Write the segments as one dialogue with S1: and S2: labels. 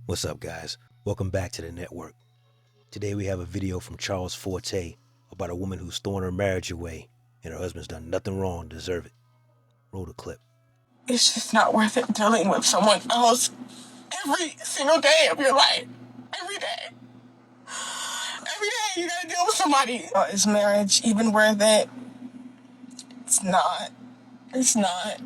S1: What's up, guys? Welcome back to the network. Today we have a video from Charles Forte about a woman who's throwing her marriage away and her husband's done nothing wrong to deserve it. Roll the clip.
S2: It's just not worth it dealing with someone else every single day of your life. Every day. Every day you gotta deal with somebody. Is marriage even worth it? It's not. It's not.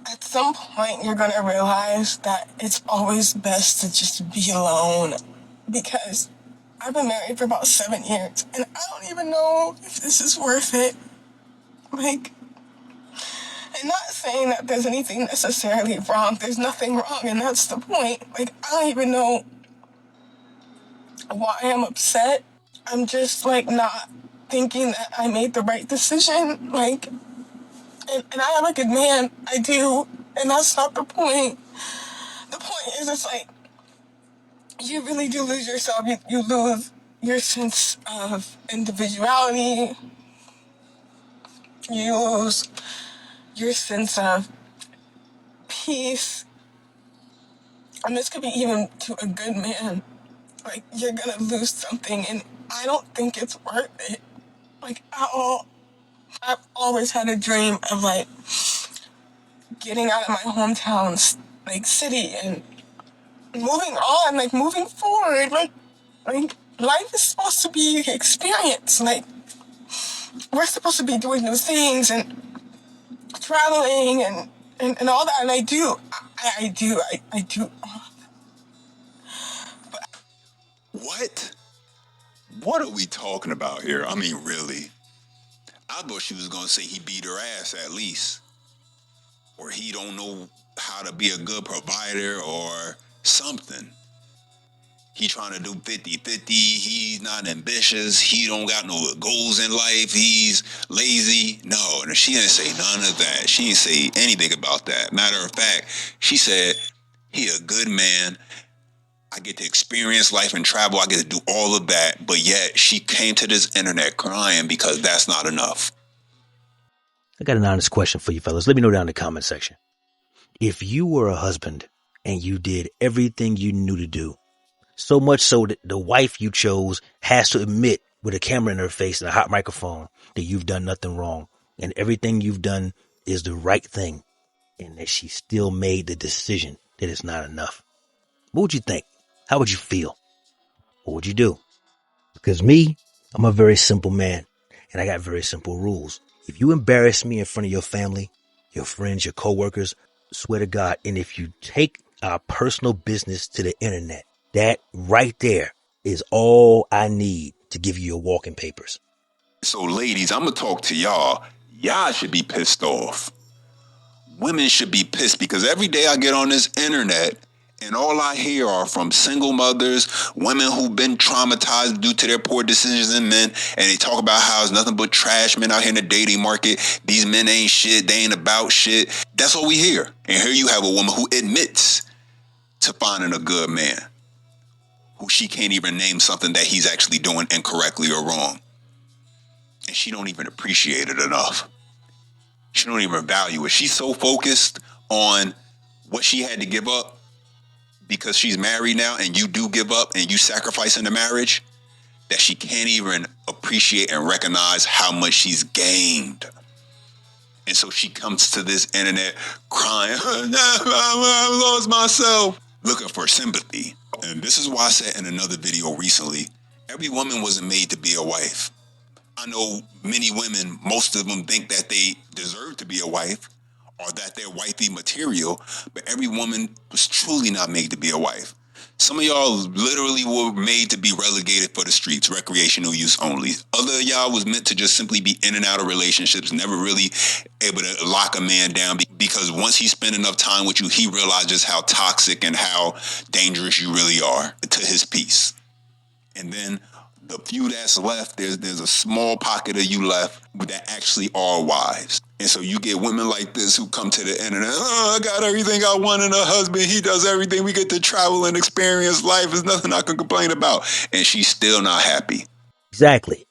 S2: At some point you're gonna realize that it's always best to just be alone. Because I've been married for about 7 years and I don't even know if this is worth it. I'm not saying that there's anything necessarily wrong. There's nothing wrong, and that's the point. I don't even know why I'm upset. I'm just, not thinking that I made the right decision. And I am a good man. I do. And that's not the point. The point is, you really do lose yourself. You lose your sense of individuality. You lose your sense of peace. And this could be even to a good man. You're gonna lose something, and I don't think it's worth it. At all. I've always had a dream of, getting out of my hometown, city, and moving on, moving forward. Life is supposed to be experience. We're supposed to be doing new things and traveling and all that, and I do. I do.
S3: What? What are we talking about here? I mean, really? I thought she was going to say he beat her ass at least. Or he don't know how to be a good provider or something. He trying to do 50-50. He's not ambitious. He don't got no goals in life. He's lazy. No, she didn't say none of that. She didn't say anything about that. Matter of fact, she said he a good man. I get to experience life and travel. I get to do all of that. But yet she came to this internet crying because that's not enough.
S1: I got an honest question for you fellas. Let me know down in the comment section. If you were a husband and you did everything you knew to do, so much so that the wife you chose has to admit with a camera in her face and a hot microphone that you've done nothing wrong and everything you've done is the right thing, and that she still made the decision that it's not enough, what would you think? How would you feel? What would you do? Because me, I'm a very simple man, and I got very simple rules. If you embarrass me in front of your family, your friends, your coworkers, swear to God, and if you take our personal business to the internet, that right there is all I need to give you your walking papers.
S3: So ladies, I'm going to talk to y'all. Y'all should be pissed off. Women should be pissed because every day I get on this internet and all I hear are from single mothers, women who've been traumatized due to their poor decisions in men, and they talk about how it's nothing but trash men out here in the dating market. These men ain't shit. They ain't about shit. That's all we hear. And here you have a woman who admits to finding a good man, who she can't even name something that he's actually doing incorrectly or wrong. And she don't even appreciate it enough. She don't even value it. She's so focused on what she had to give up because she's married now and you do give up and you sacrifice in the marriage that she can't even appreciate and recognize how much she's gained. And so she comes to this internet crying, I lost myself, looking for sympathy. And this is why I said in another video recently, every woman wasn't made to be a wife. I know many women, most of them think that they deserve to be a wife or that they're wifey material, but every woman was truly not made to be a wife. Some of y'all literally were made to be relegated for the streets, recreational use only. Other of y'all was meant to just simply be in and out of relationships, never really able to lock a man down because once he spent enough time with you, he realizes how toxic and how dangerous you really are to his peace. And then the few that's left, there's a small pocket of you left that actually are wives. And so you get women like this who come to the internet, I got everything I want in a husband. He does everything. We get to travel and experience life. There's nothing I can complain about. And she's still not happy.
S1: Exactly.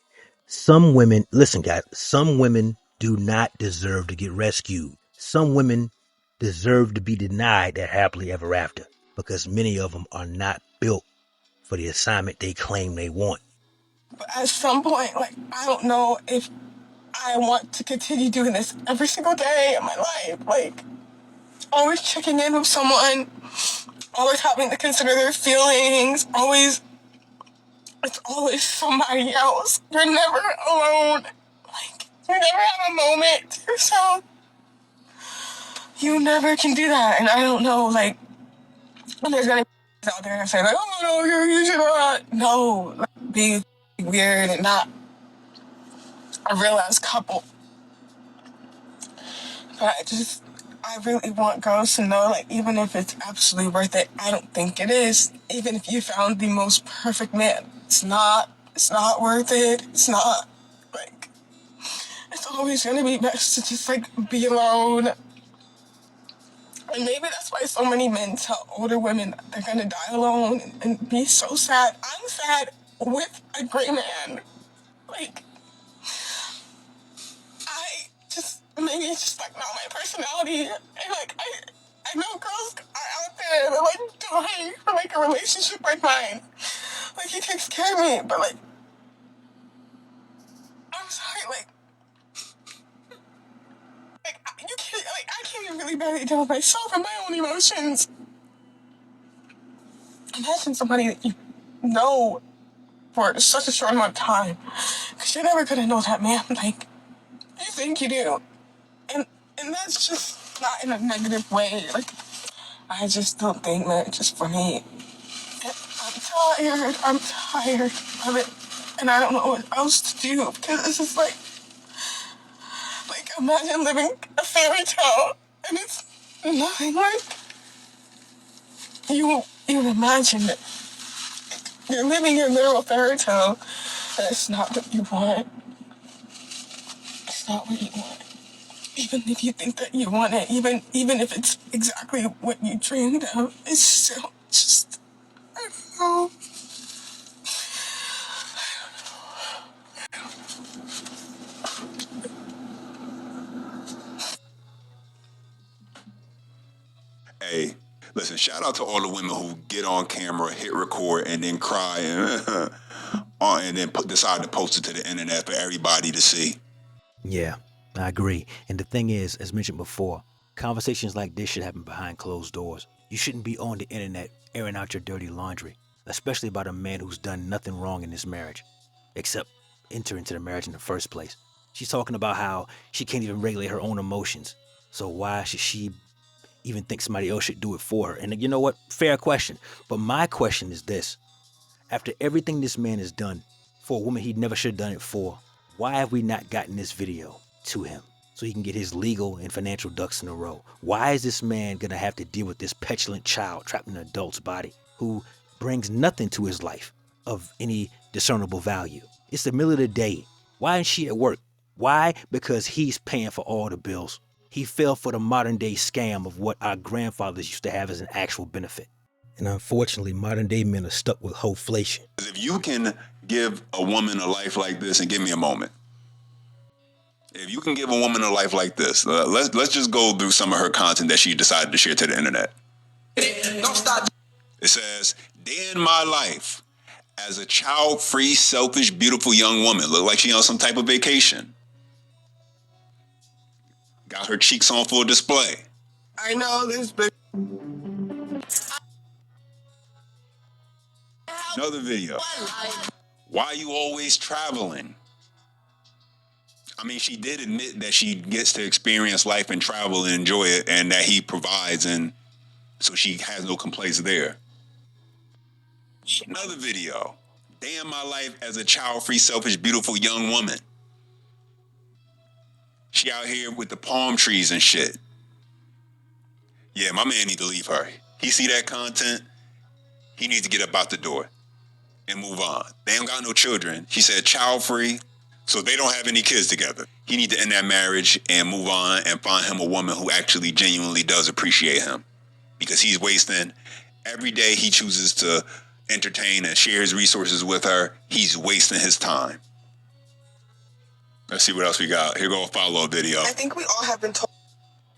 S1: Some women, listen guys, some women do not deserve to get rescued. Some women deserve to be denied that happily ever after because many of them are not built for the assignment they claim they want.
S2: But at some point, like, I don't know if I want to continue doing this every single day of my life. Like, always checking in with someone, always having to consider their feelings, it's always somebody else. You're never alone. Like, you never have a moment to yourself. You never can do that. And I don't know, like, there's gonna be out there that say, like, oh no, you should not. No, like, being weird and not a real ass couple. But I really want girls to know, like, even if it's absolutely worth it, I don't think it is. Even if you found the most perfect man, it's not worth it. It's not, like, it's always gonna be best to just, like, be alone. And maybe that's why so many men tell older women they're gonna die alone and be so sad. I'm sad with a great man. Like, maybe it's just, like, not my personality. And, like, I know girls are out there that, like, dying for, like, a relationship like mine. Like, he takes care of me, but, like, I'm sorry, like, you can't, like, I can't even really barely deal with myself and my own emotions. Imagine somebody that you know for such a short amount of time. Because you're never gonna know that man, like, you think you do. And that's just not in a negative way. Like, I just don't think marriage is for me. I'm tired of it. And I don't know what else to do. Because it's just like imagine living a fairy tale. And it's nothing like you imagine it. You're living your literal fairy tale. And it's not what you want. It's not what you want. Even if you think that you want it, even if it's exactly what you dreamed of, it's still just, I don't know.
S3: Hey, listen, shout out to all the women who get on camera, hit record, and then cry and then decide to post it to the internet for everybody to see.
S1: Yeah, I agree. And the thing is, as mentioned before, conversations like this should happen behind closed doors. You shouldn't be on the internet airing out your dirty laundry, especially about a man who's done nothing wrong in this marriage, except enter into the marriage in the first place. She's talking about how she can't even regulate her own emotions. So why should she even think somebody else should do it for her? And you know what? Fair question. But my question is this. After everything this man has done for a woman he never should have done it for, why have we not gotten this video to him so he can get his legal and financial ducks in a row? Why is this man going to have to deal with this petulant child trapped in an adult's body who brings nothing to his life of any discernible value? It's the middle of the day. Why isn't she at work? Why? Because he's paying for all the bills. He fell for the modern day scam of what our grandfathers used to have as an actual benefit. And unfortunately, modern day men are stuck with hoflation.
S3: If you can give a woman a life like this, and give me a moment. If you can give a woman a life like this, let's just go through some of her content that she decided to share to the internet. Don't stop. It says, day in my life as a child-free, selfish, beautiful young woman. Look like she on some type of vacation. Got her cheeks on full display.
S2: I know this, but
S3: another video. Why are you always traveling? I mean, she did admit that she gets to experience life and travel and enjoy it, and that he provides, and so she has no complaints there. Another video. Day in my life as a child-free, selfish, beautiful young woman. She out here with the palm trees and shit. Yeah, my man need to leave her. He see that content, he needs to get up out the door and move on. They ain't got no children. She said child-free, so they don't have any kids together. He need to end that marriage and move on and find him a woman who actually genuinely does appreciate him. Because he's wasting every day he chooses to entertain and share his resources with her, he's wasting his time. Let's see what else we got. Here go a follow-up video.
S2: I think we all have been told.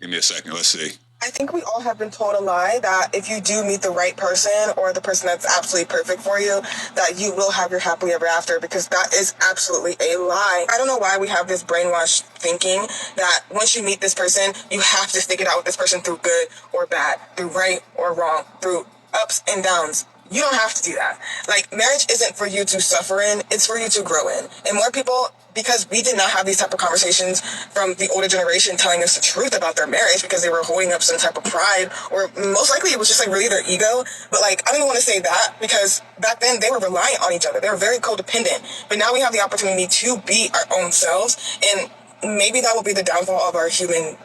S3: Give me a second. Let's see.
S2: I think we all have been told a lie that if you do meet the right person or the person that's absolutely perfect for you, that you will have your happily ever after, because that is absolutely a lie. I don't know why we have this brainwashed thinking that once you meet this person, you have to stick it out with this person through good or bad, through right or wrong, through ups and downs. You don't have to do that. Like, marriage isn't for you to suffer in, it's for you to grow in. And more people, because we did not have these type of conversations from the older generation telling us the truth about their marriage because they were holding up some type of pride, or most likely it was just like really their ego. But like, I don't even want to say that, because back then they were reliant on each other. They were very codependent. But now we have the opportunity to be our own selves, and maybe that will be the downfall of our human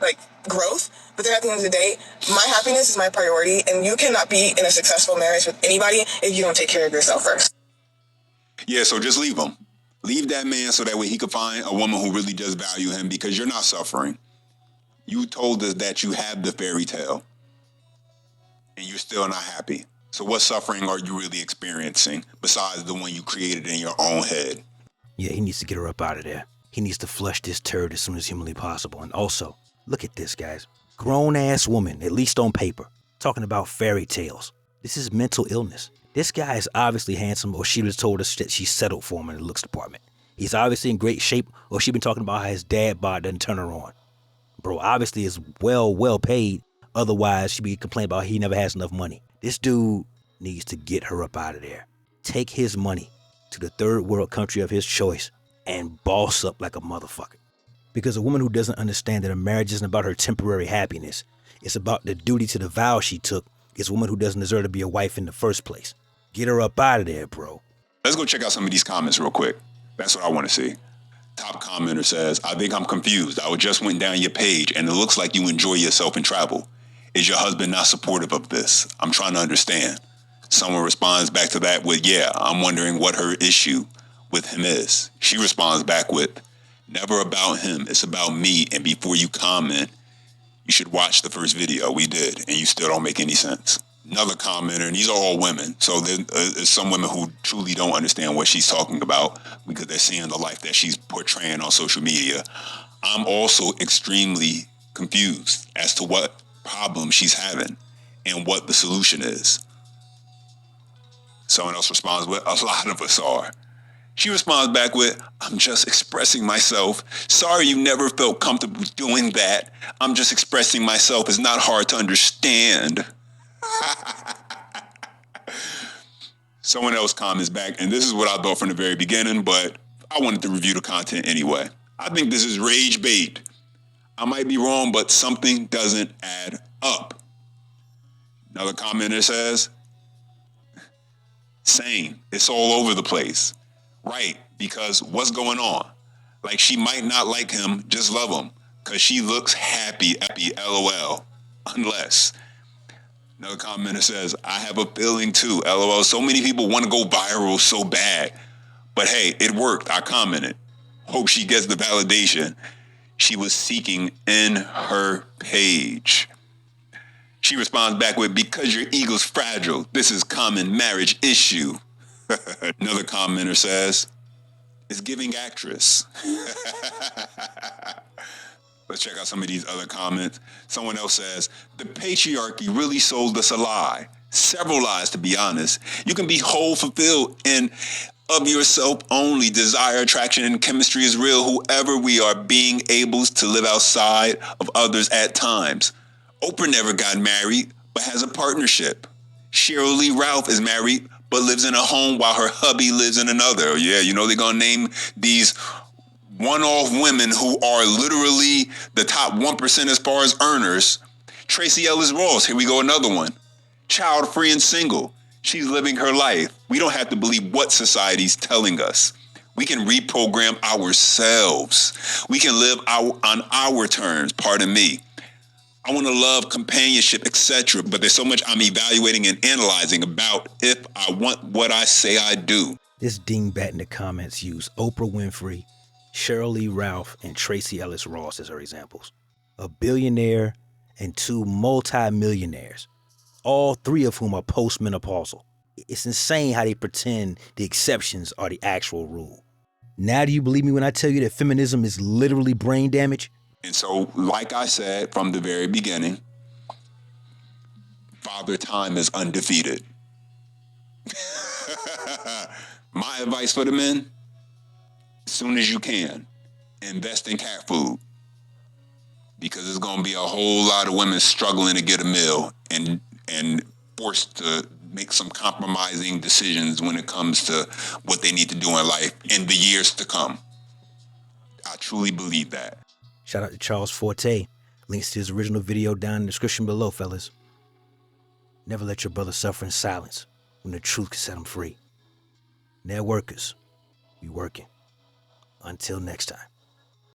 S2: like growth. But then at the end of the day, my happiness is my priority, and you cannot be in a successful marriage with anybody if you don't take care of yourself first.
S3: Yeah, so just leave him. Leave that man so that way he could find a woman who really does value him, because you're not suffering. You told us that you have the fairy tale and you're still not happy. So what suffering are you really experiencing besides the one you created in your own head?
S1: Yeah, he needs to get her up out of there. He needs to flush this turd as soon as humanly possible. And also, look at this, guys. Grown-ass woman, at least on paper, talking about fairy tales. This is mental illness. This guy is obviously handsome, or she was told us that she settled for him in the looks department. He's obviously in great shape, or she been talking about how his dad bod doesn't turn her on. Bro obviously is well paid. Otherwise, she'd be complaining about he never has enough money. This dude needs to get her up out of there. Take his money to the third world country of his choice and boss up like a motherfucker. Because a woman who doesn't understand that a marriage isn't about her temporary happiness, it's about the duty to the vow she took, is a woman who doesn't deserve to be a wife in the first place. Get her up out of there, bro.
S3: Let's go check out some of these comments real quick. That's what I want to see. Top commenter says, I think I'm confused. I just went down your page and it looks like you enjoy yourself and travel. Is your husband not supportive of this? I'm trying to understand. Someone responds back to that with, yeah, I'm wondering what her issue with him is. She responds back with, never about him, it's about me, and before you comment, you should watch the first video we did, and you still don't make any sense. Another commenter, and these are all women, so there's some women who truly don't understand what she's talking about because they're seeing the life that she's portraying on social media. I'm also extremely confused as to what problem she's having and what the solution is. Someone else responds with, a lot of us are. She responds back with, I'm just expressing myself. Sorry you never felt comfortable doing that. I'm just expressing myself. It's not hard to understand. Someone else comments back, and this is what I thought from the very beginning, but I wanted to review the content anyway. I think this is rage bait. I might be wrong, but something doesn't add up. Another commenter says, same. It's all over the place. Right, because what's going on? Like, she might not like him, just love him, because she looks happy, LOL, unless. Another commenter says, I have a feeling too, LOL. So many people want to go viral so bad. But hey, it worked, I commented. Hope she gets the validation she was seeking in her page. She responds back with, because your ego's fragile, this is common marriage issue. Another commenter says, it's giving actress. Let's check out some of these other comments. Someone else says, the patriarchy really sold us a lie. Several lies, to be honest. You can be whole, fulfilled, and of yourself only. Desire, attraction, and chemistry is real. Whoever we are, being able to live outside of others at times. Oprah never got married, but has a partnership. Cheryl Lee Ralph is married, but lives in a home while her hubby lives in another. Yeah, you know they're going to name these one-off women who are literally the top 1% as far as earners. Tracy Ellis Ross, here we go, another one. Child-free and single. She's living her life. We don't have to believe what society's telling us. We can reprogram ourselves. We can live on our terms, pardon me. I want to love, companionship, etc. But there's so much I'm evaluating and analyzing about if I want what I say I do.
S1: This dingbat in the comments used Oprah Winfrey, Cheryl Lee Ralph, and Tracy Ellis Ross as her examples. A billionaire and two multi-millionaires, all three of whom are postmenopausal. It's insane how they pretend the exceptions are the actual rule. Now do you believe me when I tell you that feminism is literally brain damage?
S3: And so, like I said from the very beginning, Father Time is undefeated. My advice for the men, as soon as you can, invest in cat food. Because there's going to be a whole lot of women struggling to get a meal and forced to make some compromising decisions when it comes to what they need to do in life in the years to come. I truly believe that.
S1: Shout out to Charles Forte. Links to his original video down in the description below, fellas. Never let your brother suffer in silence when the truth can set him free. Networkers, we working. Until next time.